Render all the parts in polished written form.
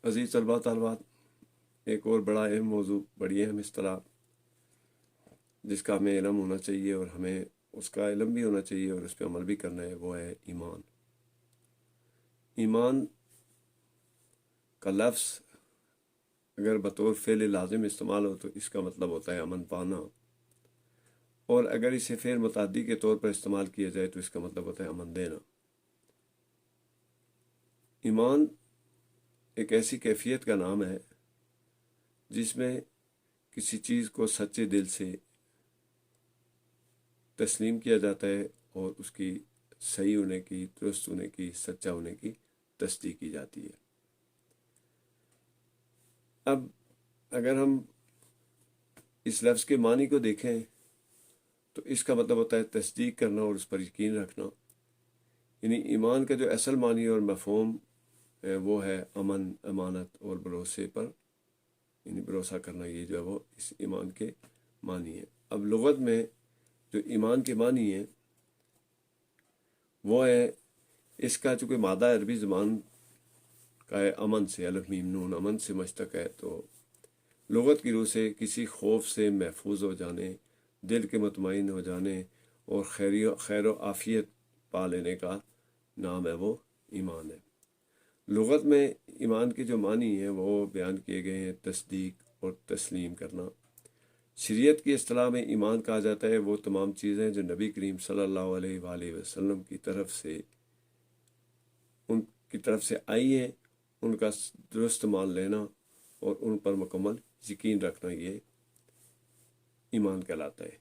عزیز طلباء طالبات، ایک اور بڑا اہم موضوع، بڑی اہم اصطلاح جس کا ہمیں علم ہونا چاہیے اور ہمیں اس کا علم بھی ہونا چاہیے اور اس پہ عمل بھی کرنا ہے، وہ ہے ایمان۔ ایمان کا لفظ اگر بطور فعل لازم استعمال ہو تو اس کا مطلب ہوتا ہے امن پانا، اور اگر اسے فعل متعدی کے طور پر استعمال کیا جائے تو اس کا مطلب ہوتا ہے امن دینا۔ ایمان ایک ایسی کیفیت کا نام ہے جس میں کسی چیز کو سچے دل سے تسلیم کیا جاتا ہے اور اس کی صحیح ہونے کی، درست ہونے کی، سچا ہونے کی تصدیق کی جاتی ہے۔ اب اگر ہم اس لفظ کے معنی کو دیکھیں تو اس کا مطلب ہوتا ہے تصدیق کرنا اور اس پر یقین رکھنا۔ یعنی ایمان کا جو اصل معنی اور مفہوم ہے وہ ہے امن، امانت اور بھروسے پر، یعنی بھروسہ کرنا، یہ جو ہے وہ اس ایمان کے معنی ہے۔ اب لغت میں جو ایمان کے معنی ہے وہ ہے، اس کا چونکہ مادہ عربی زبان کا ہے امن سے، الف میم نون، امن سے مشتق ہے، تو لغت کی روح سے کسی خوف سے محفوظ ہو جانے، دل کے مطمئن ہو جانے اور خیر و عافیت پا لینے کا نام ہے وہ ایمان ہے۔ لغت میں ایمان کے جو معنی ہیں وہ بیان کیے گئے ہیں: تصدیق اور تسلیم کرنا۔ شریعت کی اصطلاح میں ایمان کہا جاتا ہے وہ تمام چیزیں جو نبی کریم صلی اللہ علیہ وآلہ وسلم کی طرف سے آئی ہیں، ان کا درست مان لینا اور ان پر مکمل یقین رکھنا، یہ ایمان کہلاتا ہے۔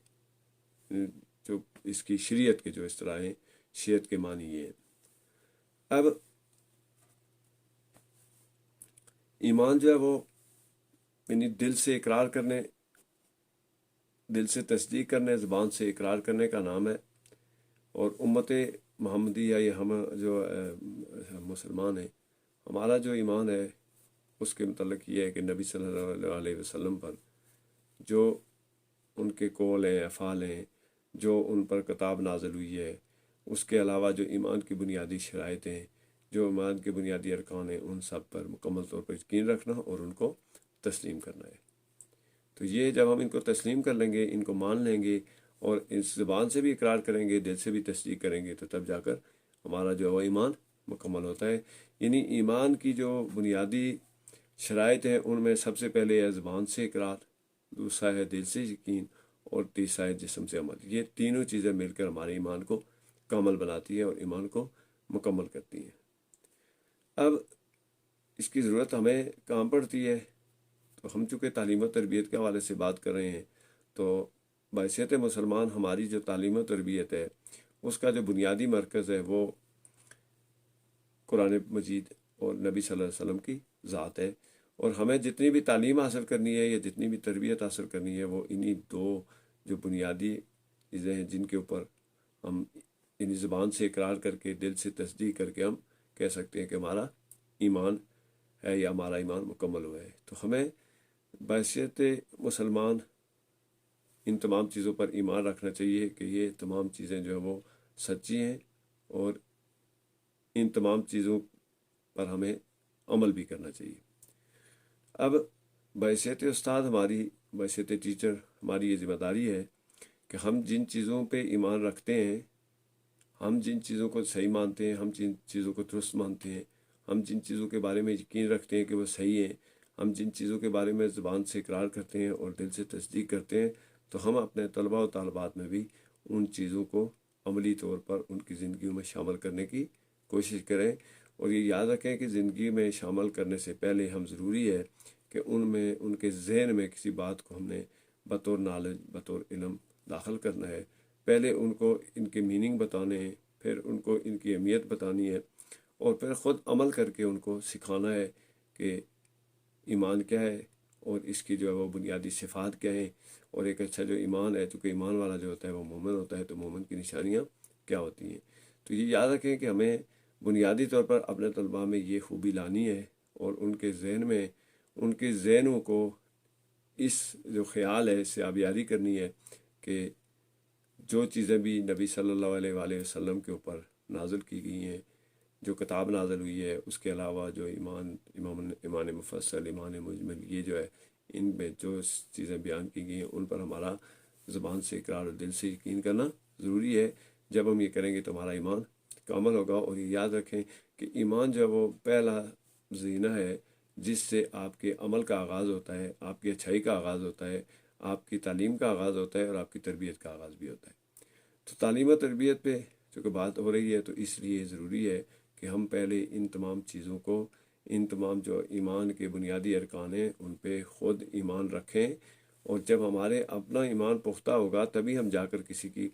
جو اس کی شریعت کے جو اصطلاح ہیں، شریعت کے معنی یہ ہیں۔ اب ایمان جو ہے وہ یعنی دل سے اقرار کرنے، دل سے تصدیق کرنے، زبان سے اقرار کرنے کا نام ہے، اور امت محمدی یا یہ ہم جو مسلمان ہیں، ہمارا جو ایمان ہے اس کے متعلق یہ ہے کہ نبی صلی اللہ علیہ وسلم پر جو ان کے قول ہیں، افعال ہیں، جو ان پر کتاب نازل ہوئی ہے، اس کے علاوہ جو ایمان کی بنیادی شرائط ہیں، جو ایمان کے بنیادی ارکان ہیں، ان سب پر مکمل طور پر یقین رکھنا اور ان کو تسلیم کرنا ہے۔ تو یہ جب ہم ان کو تسلیم کر لیں گے، ان کو مان لیں گے اور اس زبان سے بھی اقرار کریں گے، دل سے بھی تصدیق کریں گے، تو تب جا کر ہمارا جو ہے وہ ایمان مکمل ہوتا ہے۔ یعنی ایمان کی جو بنیادی شرائط ہیں ان میں سب سے پہلے ہے زبان سے اقرار، دوسرا ہے دل سے یقین، اور تیسرا ہے جسم سے عمل۔ یہ تینوں چیزیں مل کر ہمارے ایمان کو کامل بناتی ہیں اور ایمان کو مکمل کرتی ہیں۔ اب اس کی ضرورت ہمیں کہاں پڑتی ہے؟ تو ہم چونکہ تعلیم و تربیت کے حوالے سے بات کر رہے ہیں، تو بحیثیت مسلمان ہماری جو تعلیم و تربیت ہے اس کا جو بنیادی مرکز ہے وہ قرآن مجید اور نبی صلی اللہ علیہ وسلم کی ذات ہے، اور ہمیں جتنی بھی تعلیم حاصل کرنی ہے یا جتنی بھی تربیت حاصل کرنی ہے وہ انہی دو جو بنیادی چیزیں ہیں جن کے اوپر ہم انہی زبان سے اقرار کر کے، دل سے تصدیق کر کے ہم کہہ سکتے ہیں کہ ہمارا ایمان ہے یا ہمارا ایمان مکمل ہوا ہے۔ تو ہمیں بحیثیت مسلمان ان تمام چیزوں پر ایمان رکھنا چاہیے کہ یہ تمام چیزیں جو ہیں وہ سچی ہیں، اور ان تمام چیزوں پر ہمیں عمل بھی کرنا چاہیے۔ اب بحیثیت استاد، ہماری بحیثیت ٹیچر، ہماری یہ ذمہ داری ہے کہ ہم جن چیزوں پہ ایمان رکھتے ہیں، ہم جن چیزوں کو صحیح مانتے ہیں، ہم جن چیزوں کو درست مانتے ہیں، ہم جن چیزوں کے بارے میں یقین رکھتے ہیں کہ وہ صحیح ہیں، ہم جن چیزوں کے بارے میں زبان سے اقرار کرتے ہیں اور دل سے تصدیق کرتے ہیں، تو ہم اپنے طلباء و طالبات میں بھی ان چیزوں کو عملی طور پر ان کی زندگیوں میں شامل کرنے کی کوشش کریں۔ اور یہ یاد رکھیں کہ زندگی میں شامل کرنے سے پہلے ہم ضروری ہے کہ ان کے ذہن میں کسی بات کو ہم نے بطور نالج، بطور علم داخل کرنا ہے۔ پہلے ان کو ان کے میننگ بتانے ہیں، پھر ان کو ان کی اہمیت بتانی ہے، اور پھر خود عمل کر کے ان کو سکھانا ہے کہ ایمان کیا ہے اور اس کی جو ہے وہ بنیادی صفات کیا ہیں، اور ایک اچھا جو ایمان ہے، چونکہ ایمان والا جو ہوتا ہے وہ مومن ہوتا ہے، تو مومن کی نشانیاں کیا ہوتی ہیں۔ تو یہ یاد رکھیں کہ ہمیں بنیادی طور پر اپنے طلباء میں یہ خوبی لانی ہے اور ان کے ذہن میں، ان کے ذہنوں کو اس جو خیال ہے اس سے آبیاری کرنی ہے کہ جو چیزیں بھی نبی صلی اللہ علیہ وآلہ وسلم کے اوپر نازل کی گئی ہیں، جو کتاب نازل ہوئی ہے، اس کے علاوہ جو ایمان مفصل، ایمان مجمل، یہ جو ہے ان میں جو چیزیں بیان کی گئی ہیں ان پر ہمارا زبان سے اقرار اور دل سے یقین کرنا ضروری ہے۔ جب ہم یہ کریں گے تو ہمارا ایمان کامل ہوگا۔ اور یہ یاد رکھیں کہ ایمان جو ہے وہ پہلا زینہ ہے جس سے آپ کے عمل کا آغاز ہوتا ہے، آپ کی اچھائی کا آغاز ہوتا ہے، آپ کی تعلیم کا آغاز ہوتا ہے، اور آپ کی تربیت کا آغاز بھی ہوتا ہے۔ تو تعلیم و تربیت پہ چونکہ بات ہو رہی ہے تو اس لیے ضروری ہے کہ ہم پہلے ان تمام چیزوں کو، ان تمام جو ایمان کے بنیادی ارکان ہیں ان پہ خود ایمان رکھیں، اور جب ہمارے اپنا ایمان پختہ ہوگا تبھی ہم جا کر کسی کی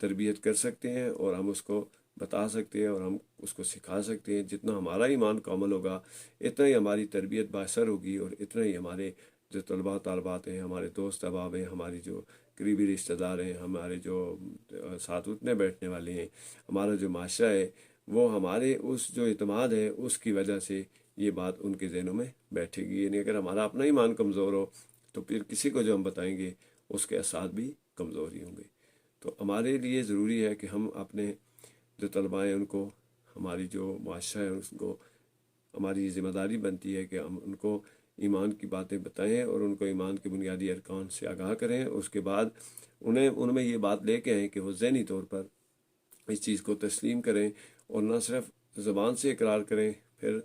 تربیت کر سکتے ہیں، اور ہم اس کو بتا سکتے ہیں، اور ہم اس کو سکھا سکتے ہیں۔ جتنا ہمارا ایمان کامل ہوگا اتنا ہی ہماری تربیت بااثر ہوگی، اور اتنا ہی ہمارے جو طلباء طالبات ہیں، ہمارے دوست احباب ہیں، ہماری جو قریبی رشتہ دار ہیں، ہمارے جو ساتھ اٹھنے بیٹھنے والے ہیں، ہمارا جو معاشرہ ہے، وہ ہمارے اس جو اعتماد ہے اس کی وجہ سے یہ بات ان کے ذہنوں میں بیٹھے گی۔ یعنی اگر ہمارا اپنا ایمان کمزور ہو تو پھر کسی کو جو ہم بتائیں گے اس کے اثرات بھی کمزور ہی ہوں گے۔ تو ہمارے لیے ضروری ہے کہ ہم اپنے جو طلباء ہیں ان کو، ہماری جو معاشرہ ہے اس کو، ہماری ذمہ داری بنتی ہے کہ ہم ان کو ایمان کی باتیں بتائیں اور ان کو ایمان کے بنیادی ارکان سے آگاہ کریں، اور اس کے بعد ان میں یہ بات لے کے آئیں کہ وہ ذہنی طور پر اس چیز کو تسلیم کریں، اور نہ صرف زبان سے اقرار کریں، پھر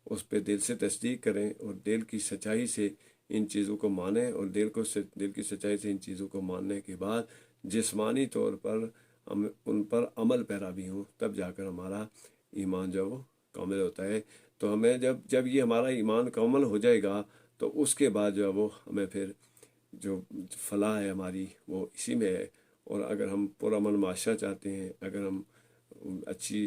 اس پہ دل سے تصدیق کریں، اور دل کی سچائی سے ان چیزوں کو مانیں، اور دل کی سچائی سے ان چیزوں کو ماننے کے بعد جسمانی طور پر ہم ان پر عمل پیرا بھی ہوں، تب جا کر ہمارا ایمان جو وہ کامل ہوتا ہے۔ تو ہمیں جب یہ ہمارا ایمان کامل ہو جائے گا تو اس کے بعد جو ہے وہ ہمیں پھر جو فلاح ہے ہماری وہ اسی میں ہے۔ اور اگر ہم پرامن معاشرہ چاہتے ہیں، اگر ہم اچھی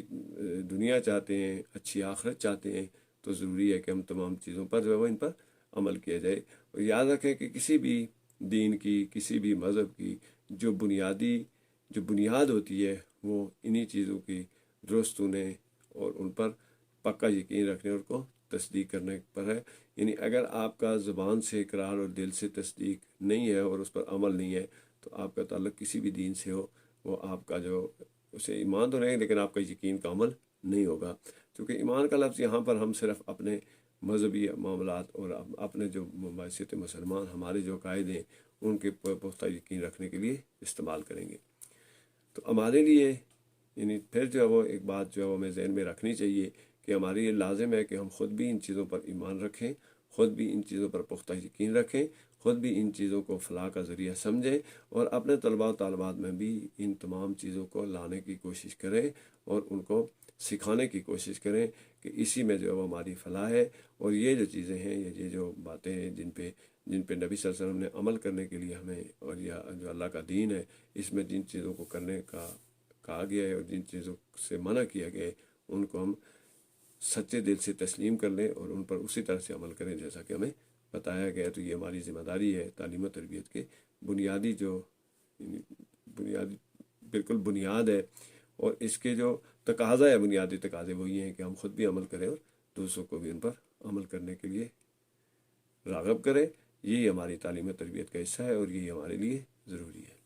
دنیا چاہتے ہیں، اچھی آخرت چاہتے ہیں، تو ضروری ہے کہ ہم تمام چیزوں پر جو ہے وہ ان پر عمل کیا جائے۔ اور یاد رکھیں کہ کسی بھی دین کی، کسی بھی مذہب کی جو بنیاد ہوتی ہے وہ انہی چیزوں کی درست ہونے اور ان پر پکا یقین رکھنے اور کو تصدیق کرنے پر ہے۔ یعنی اگر آپ کا زبان سے اقرار اور دل سے تصدیق نہیں ہے اور اس پر عمل نہیں ہے تو آپ کا تعلق کسی بھی دین سے ہو، وہ آپ کا جو اسے ایمان تو نہیں لیکن آپ کا یقین کا عمل نہیں ہوگا۔ کیونکہ ایمان کا لفظ یہاں پر ہم صرف اپنے مذہبی معاملات اور اپنے جو مباحثت مسلمان ہمارے جو قائد ہیں ان کے پختہ یقین رکھنے کے لیے استعمال کریں گے۔ تو ہمارے لیے یعنی پھر جو ہے وہ ایک بات جو ہے وہ ہمیں ذہن میں رکھنی چاہیے کہ ہمارے یہ لازم ہے کہ ہم خود بھی ان چیزوں پر ایمان رکھیں، خود بھی ان چیزوں پر پختہ یقین رکھیں، خود بھی ان چیزوں کو فلاح کا ذریعہ سمجھیں، اور اپنے طلباء و طالبات میں بھی ان تمام چیزوں کو لانے کی کوشش کریں اور ان کو سکھانے کی کوشش کریں کہ اسی میں جو ہے وہ ہماری فلاح ہے۔ اور یہ جو چیزیں ہیں، یہ جو باتیں ہیں جن پہ نبی صلی اللہ علیہ وسلم نے عمل کرنے کے لیے ہمیں، اور یہ جو اللہ کا دین ہے اس میں جن چیزوں کو کرنے کا کہا گیا ہے اور جن چیزوں سے منع کیا گیا ہے ان کو ہم سچے دل سے تسلیم کر لیں اور ان پر اسی طرح سے عمل کریں جیسا کہ ہمیں بتایا گیا۔ تو یہ ہماری ذمہ داری ہے تعلیم و تربیت کے بنیادی بالکل بنیاد ہے، اور اس کے جو تقاضا ہے، بنیادی تقاضے وہ یہ ہیں کہ ہم خود بھی عمل کریں اور دوسروں کو بھی ان پر عمل کرنے کے لیے راغب کریں۔ یہی ہماری تعلیم و تربیت کا حصہ ہے اور یہی ہمارے لیے ضروری ہے۔